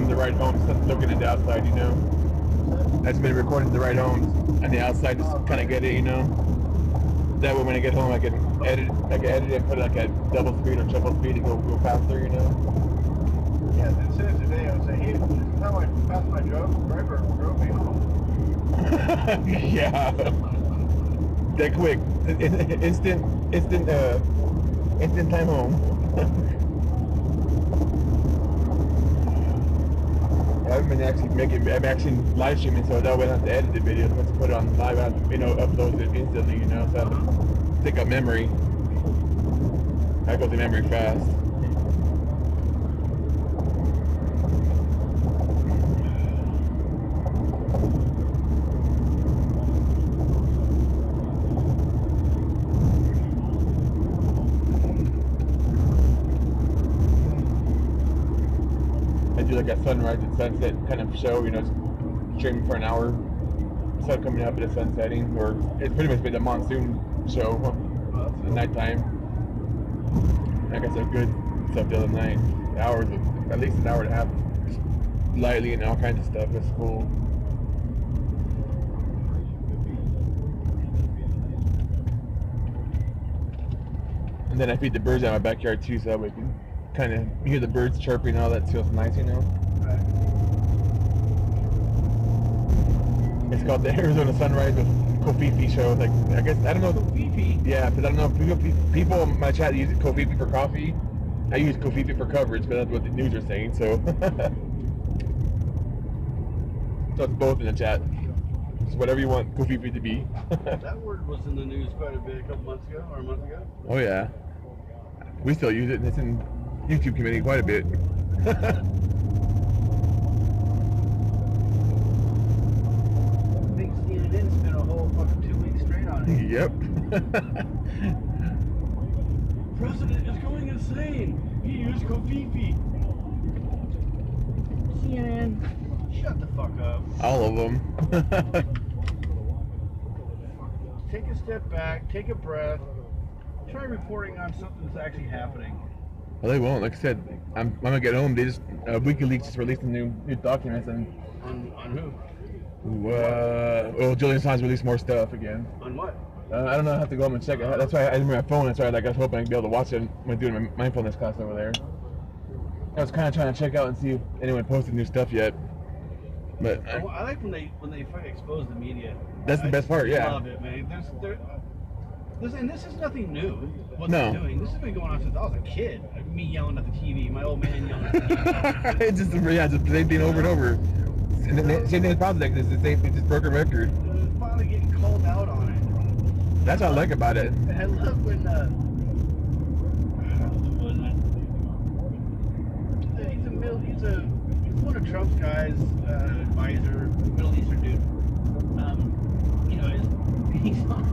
recording the ride home, looking at the outside, you know. That's been recording the ride home and the outside, just kind of get it, you know. That way when I get home, I can edit it and put it like at double speed or triple speed to go faster, you know. Yeah, it says today, I was saying, hey, this is how I passed my driver drove me home. Yeah. That quick. Instant time home. I haven't been I'm actually live streaming, so that way I don't have to edit the video. Let's put it on live, I have to, upload it instantly, you know, so I have to take up memory. I go through memory fast. Do like a sunrise and sunset kind of show, you know, streaming for an hour, sun coming up and the sun setting, or it's pretty much been a monsoon show at nighttime. Like I said, good stuff the other night. Hours of, at least an hour and a half, lightly and all kinds of stuff. It's cool. And then I feed the birds out in my backyard too, so that we can kind of hear the birds chirping and all that. Feels nice, you know. Right. It's called the Arizona Sunrise with Kofifi show. Like, I guess, I don't know. Kofifi? Yeah, because I don't know if people in my chat use Kofifi for coffee. I use Kofifi for coverage, but that's what the news are saying, so. So it's both in the chat. It's whatever you want Kofifi to be. That word was in the news quite a bit a couple months ago, or a month ago. Oh yeah. We still use it, and it's in YouTube community quite a bit. I think CNN spent a whole fucking 2 weeks straight on it. Yep. President is going insane. He used Kofifi. CNN, shut the fuck up. All of them. Take a step back, take a breath, try reporting on something that's actually happening. Well, they won't. Like I said, I'm gonna get home. They just WikiLeaks just released new documents and On who? Well, Julian Assange released more stuff again. On what? I don't know. I have to go home and check it. That's why I didn't bring my phone. That's why I was hoping I'd be able to watch it when doing my mindfulness class over there. I was kind of trying to check out and see if anyone posted new stuff yet. But I like when they fucking expose the media. That's the best part. Yeah. I love it, man. And this is nothing new. What No. they're doing. This has been going on since I was a kid. Like me yelling at the TV, my old man yelling at the TV. It's just the same thing over and over. And the same thing with politics. It's the same. It just broke a record. Finally getting called out on it. That's what I like about it. And I love when he's one of Trump's guys, advisor, Middle Eastern dude. You know, he's on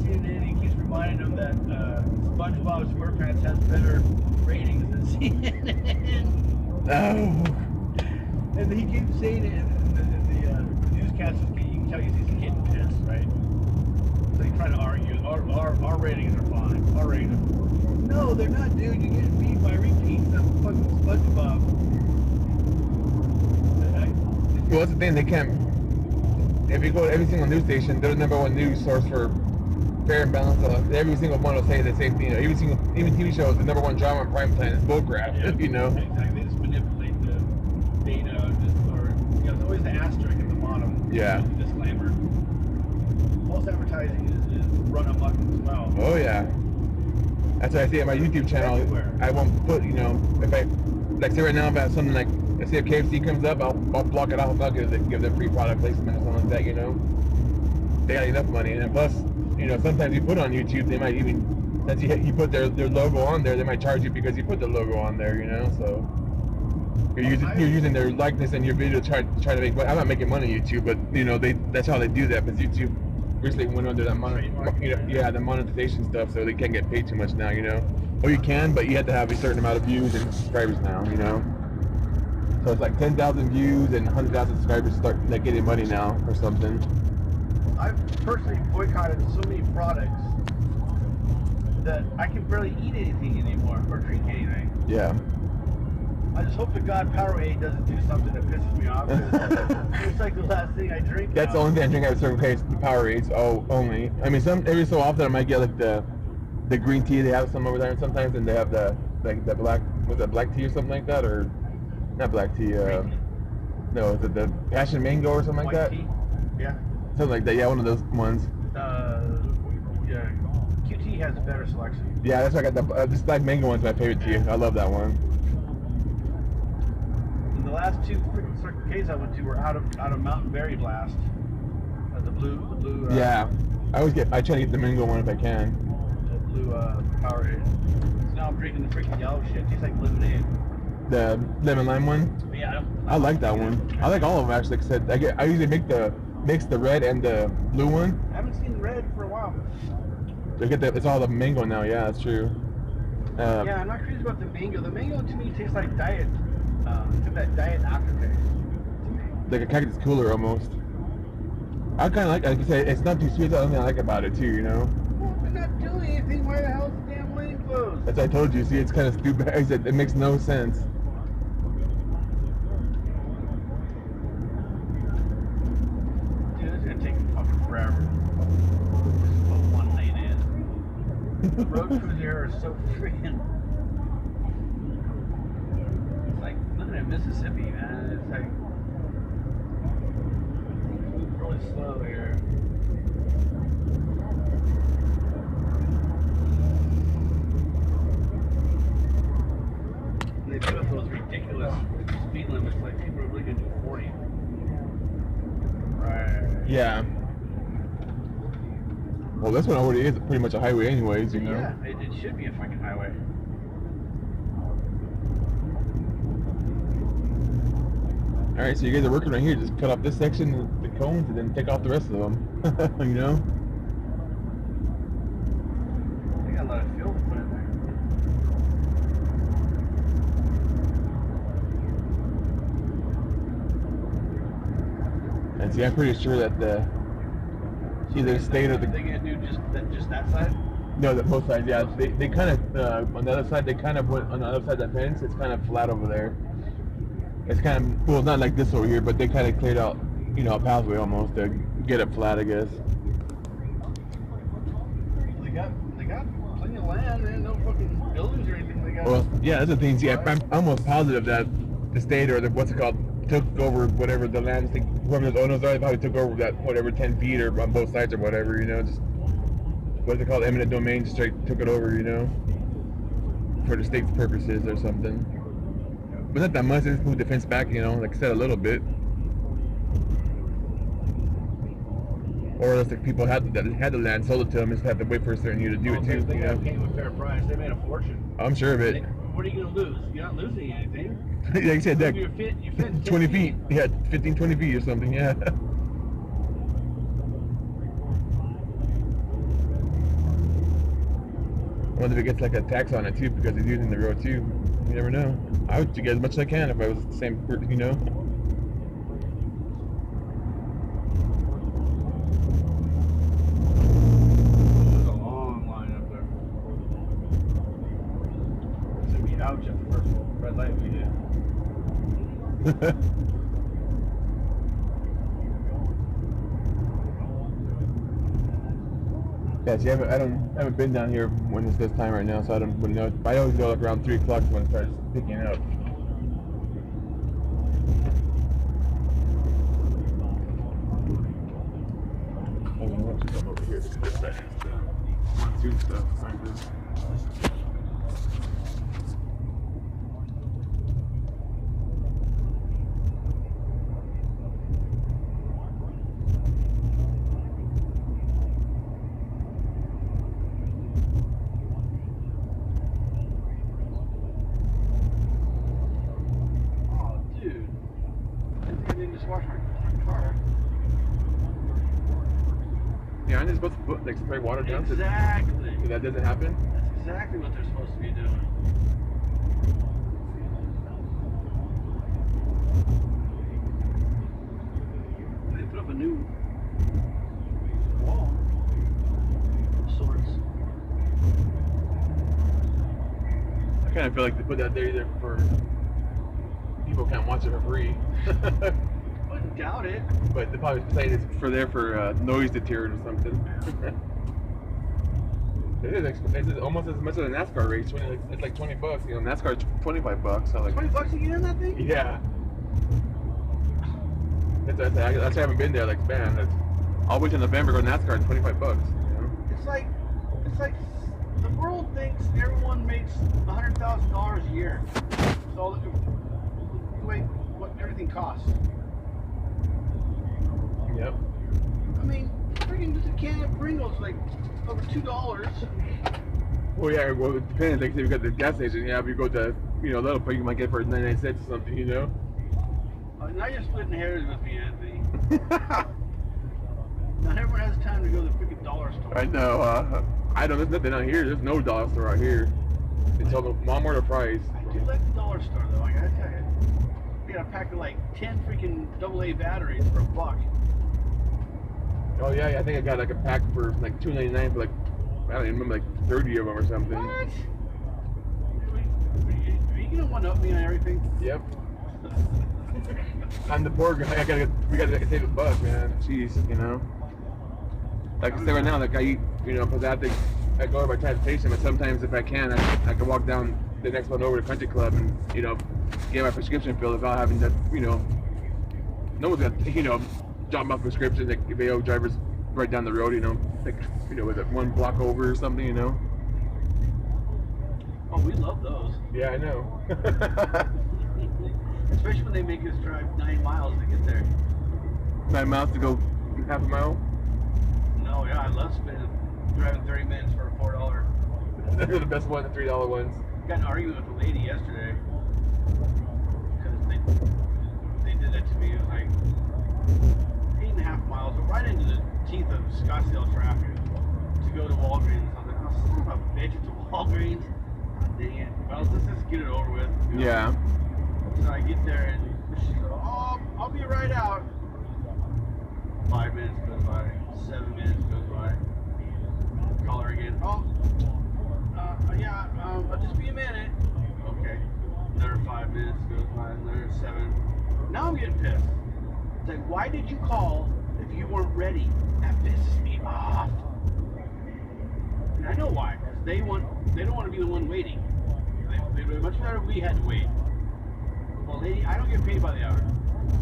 CNN. He keeps reminding him that SpongeBob SquarePants has better ratings than CNN. Oh. And he keeps saying it, and the newscasters, you can tell he's getting pissed, right? So he's trying to argue, our ratings are fine. Our ratings. No, they're not, dude. You're getting beat by repeats of fucking SpongeBob. Well, that's the thing. They can't. If you go to every single news station, they're the #1 news source for fair and balanced. Every single one will say the same thing. Even TV shows, the #1 drama on prime time is bullcrap. Yeah, you know. Exactly. They just manipulate the data, there's always the asterisk at the bottom. Yeah. The disclaimer. False advertising is run amok as well. Oh yeah. That's what I see at my YouTube channel. Everywhere. I won't put, if I, like say right now, if I have something like, let's say if KFC comes up, I'll block it off. I'll give them free product placement or something like that, They got enough money. And then plus, sometimes you put on YouTube, they might even, since you put their logo on there, they might charge you because you put the logo on there, So you're using their likeness in your video to try to make money. I'm not making money on YouTube, but, that's how they do that, because YouTube recently went under that the monetization stuff, so they can't get paid too much now, Or you can, but you have to have a certain amount of views and subscribers now, So it's like 10,000 views and 100,000 subscribers start getting money now or something. I've personally boycotted so many products that I can barely eat anything anymore or drink anything. Yeah. I just hope to God Powerade doesn't do something that pisses me off. It's like the last thing I drink. That's the only thing I drink out of certain case, the Powerades. Oh, only. I mean, every so often I might get like the green tea. They have some over there, and sometimes and they have the black, was that black tea or something like that, or not black tea? No, is it the passion mango or something like that? Tea? Yeah. Something like that. Yeah, one of those ones. Yeah. QT has a better selection. Yeah, that's why I got this black mango one's my favorite tea. I love that one. And the last two Circle K's I went to were out of Mountain Berry Blast. The blue. Yeah, I try to get the mango one if I can. The blue Powerade. So now I'm drinking the freaking yellow shit. It tastes like lemonade. The lemon lime one. Yeah, I like that one. I like all of them actually. Except I usually mix the red and the blue one. I haven't seen red for a while. It's all the mango now. Yeah, that's true. Yeah, I'm not crazy about the mango. The mango to me tastes like diet. It's got that diet aftertaste. Like a cactus cooler almost. I kind of like I said, it's not too sweet. That's the only thing I like about it too. You know. Well, if they're not doing anything, why the hell is the damn lane closed? As I told you, see, it's kind of stupid. I said it makes no sense. Dude, it's gonna take fucking forever. Just put one lane in. The road crews here are so freaking. It's like living in Mississippi, man. It's like really slow here. And they put up those ridiculous speed limits, like people are really gonna do 40. Right. Yeah. Well, this one already is pretty much a highway anyways, you know? Yeah, it should be a fucking highway. Alright, so you guys are working right here. Just cut off this section, the cones, and then take off the rest of them. You know? They got a lot of fuel to put in there. And see, I'm pretty sure that either state or the... They gonna do just that side? No, both sides, yeah. They kind of, on the other side, they kind of went, on the other side of the fence, it's kind of flat over there. It's kind of, well, not like this over here, but they kind of cleared out, you know, a pathway almost to get it flat, I guess. They got plenty of land, man. No fucking buildings or anything. They got. Well, yeah, that's the thing. See, I'm almost positive that the state or what's it called, took over whatever the land, whoever the owners are, they probably took over that, whatever, 10 feet or on both sides or whatever, you know, just, what's it called, eminent domain, just straight took it over, you know, for the state's purposes or something. But not that much, they just moved the fence back, you know, like I said, a little bit. Or else the people that had the land sold it to them, just had to wait for a certain year to do it too. They got paid with fair price. They made a fortune. I'm sure of it. What are you gonna lose? You're not losing anything. Like I said, that You're fit 20 feet. Yeah, 15, 20 feet or something. Yeah. I wonder if it gets like a tax on it too because he's using the road too. You never know. I would get as much as I can if I was the same person, you know. There's a long line up there. It's gonna be ouch at the first red light we did. Yeah, see, I haven't been down here when it's this time right now, so I don't really know. I always go like around 3 o'clock when it starts picking up. I don't know what to come over here to this side. Monsoon stuff, kind of. Yeah, aren't they supposed to put, like, spray water down so that doesn't happen? That's exactly what they're supposed to be doing. They put up a new wall of sorts. I kind of feel like they put that there either for people can't watch it for free. Wouldn't doubt it. But they probably played it for noise deterrent or something. It's almost as much as a NASCAR race. It's like $20. You know, NASCAR's $25. So like $20 to get in that thing? Yeah. That's why I haven't been there. Like, man, I'll wait till November, go to NASCAR. It's $25. You know? It's like the world thinks everyone makes $100,000 a year. So the way what everything costs. Yep. I mean, freaking just a can of Pringles is like over $2. Well, yeah. Well, it depends. Like, if you go to the gas station, yeah. If you go to, you know, little place, you might get for 99 cents or something. You know. Now you're splitting hairs with me, Anthony. Not everyone has time to go to the freaking dollar store. I know. I don't. There's nothing out here. There's no dollar store out here. They tell the Walmart the price. I do like the dollar store though. I gotta tell you. We got a pack of like 10 freaking AA batteries for $1. Oh yeah, I think I got like a pack for like $2.99 for like, I don't even remember, like 30 of them or something. What? Are you gonna one-up me on everything? Yep. I'm the poor guy. We gotta save $1, man. Jeez, you know. Like I said right now, like I eat, you know, because I go over by transportation, but sometimes if I can, I can walk down the next one over to Country Club and, you know, get my prescription filled without having to, you know, no one's got, you know, drop my prescription. Like VO drivers right down the road, you know, like, you know, with it 1 block over or something, you know. Oh, we love those. Yeah, I know. Especially when they make us drive 9 miles to get there. 9 miles to go half a mile? No, yeah, I love driving 30 minutes for $4. They're the best ones, the $3 ones. Got in an argument with a lady yesterday because they did that to me. It was like 8.5 miles, right into the teeth of Scottsdale traffic to go to Walgreens. I was like, oh, son of a bitch, it's a Walgreens. Dang it. Well, let's just get it over with. You know? Yeah. So I get there and she goes, oh, I'll be right out. 5 minutes goes by, 7 minutes goes by. Call her again. Oh, yeah, I'll just be a minute. Okay. Another 5 minutes goes by, another 7. Now I'm getting pissed. It's like, why did you call if you weren't ready? That pisses me off. And I know why, because they don't want to be the one waiting. They would much rather we had to wait. Well, lady, I don't get paid by the hour.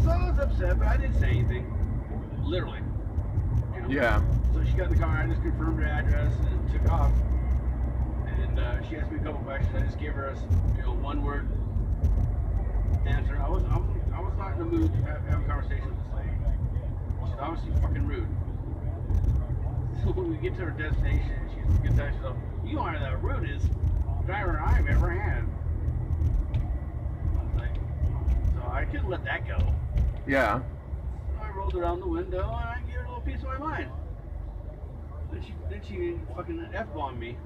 So I was upset, but I didn't say anything. Literally. You know? Yeah. So she got in the car, I just confirmed her address and took off. And she asked me a couple questions. I just gave her a, you know, 1-word answer. I was not in the mood to have a conversation with this lady. She's obviously fucking rude. So when we get to her destination, she gets out, she's like, you are the rudest driver I've ever had. I was like, so I couldn't let that go. Yeah. So I rolled around the window and I gave her a little piece of my mind. Then she fucking F-bombed me.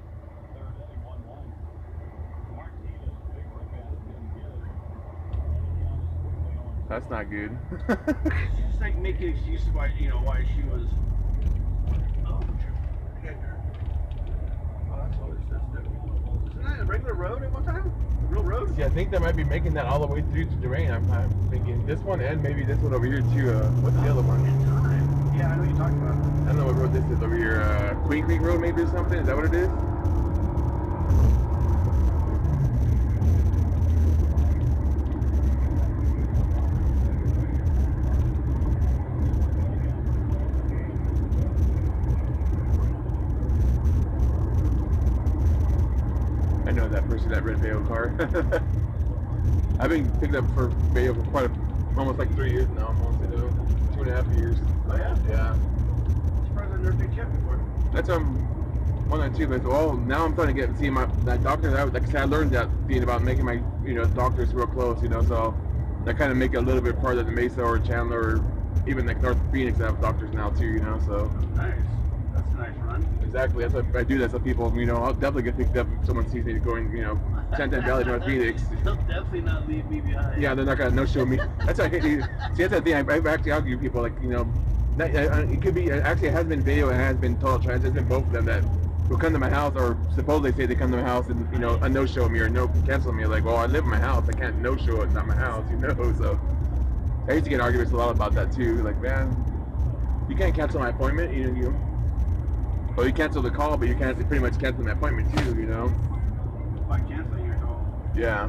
That's not good. She's just like making excuses why, you know, why she was. Oh, that's all this is. Isn't that a regular road at one time? A real road? See, I think they might be making that all the way through to Durango. I'm thinking this one and maybe this one over here too. What's the other one? Yeah, I know what you're talking about. I don't know what road this is over here. Queen Creek Road maybe or something? Is that what it is? I know that person, that red Vail car. I've been picking up for Vail for almost like 3 years now, almost, you know, 2.5 years. Oh yeah? Yeah. I'm surprised I've never picked you up before. That's one or two. But well, now I'm starting to see that doctor. Like I said, I learned that being about making my, you know, doctors real close, you know. So that kind of make it a little bit part of the Mesa or Chandler or even like North Phoenix that have doctors now too, you know. So nice. That's a nice run. exactly. That's what I do. That so people, you know, I'll definitely get picked up if someone sees me going, you know, Santan Valley, North Phoenix. They'll definitely not leave me behind. Yeah, they're not gonna no-show me. That's why I hate you. See, that's the thing. I've actually argued with people like, you know, that, it could be actually it has been video and it has been total trans. It's been both of them that will come to my house, or supposedly say they come to my house and, you know, a no-show me or no cancel me. Like, well, I live in my house. I can't no-show it. It's not my house, you know. So I used to get arguments a lot about that too. Like, man, you can't cancel my appointment. Well, you cancel the call, but you can't pretty much cancel my appointment too, you know. By canceling your call. Yeah.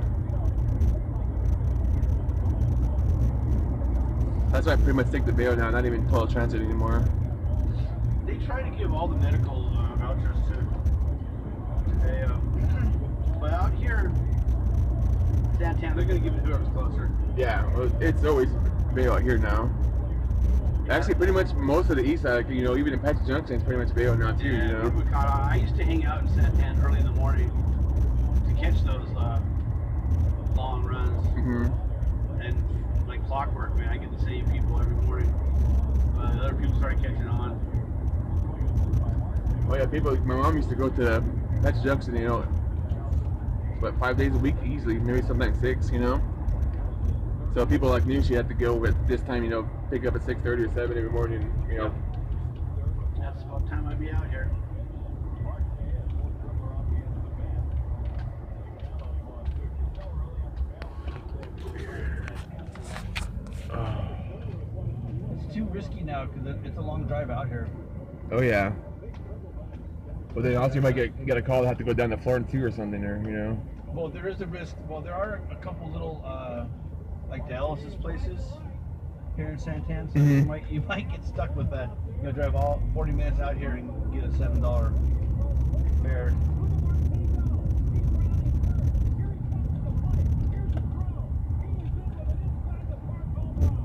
That's why I pretty much take the bail now, not even call transit anymore. They try to give all the medical vouchers today, but out here, Santan, they're going to give it to whoever's closer. Yeah, well, it's always bail out here now. Yeah. Actually, pretty much most of the east side, you know, even in Apache Junction, it's pretty much bail now too, you know. I used to hang out in Santan early in the morning to catch those long runs. Mm-hmm. And like clockwork, man, I get the same people every morning. Other people started catching on. Oh yeah, my mom used to go to Apache Junction, you know, what, 5 days a week easily, maybe sometimes 6, you know. So people like me, she had to go at this time, you know, pick up at 6:30 or 7 every morning, you know. That's about the time I'd be out here. It's too risky now because it's a long drive out here. Oh yeah. Well, then also you might get a call to have to go down to Florida too or something, or you know. Well, there is a risk. Well, there are a couple little like dialysis places here in Santan, so you might get stuck with that. You know, drive all 40 minutes out here and get a $7 fare.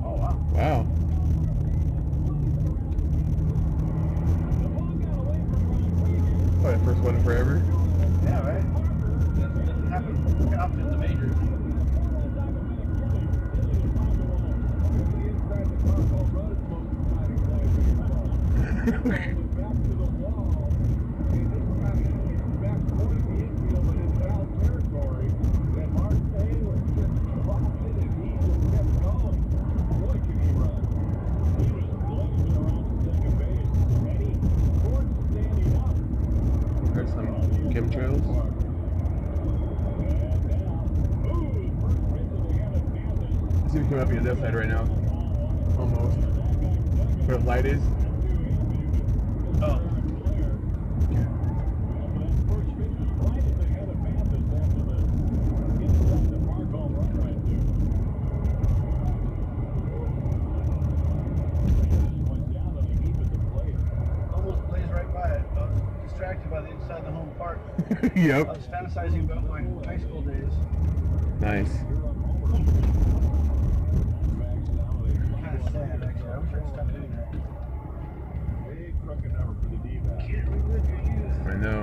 Oh wow! Wow. Probably the first one in forever. Yeah, right. Doesn't happen often in the majors. There's some chemtrails. Let's see if we come up on the other side right now. Almost. Where the light is. Oh. Almost blazed right by it. I was distracted by the inside the home park. Yep. I was fantasizing about my high school days. Nice. Kind of sad, actually. I wish I'd stop doing that. Big crooked number for the D-back. Can't relive your youth. I know.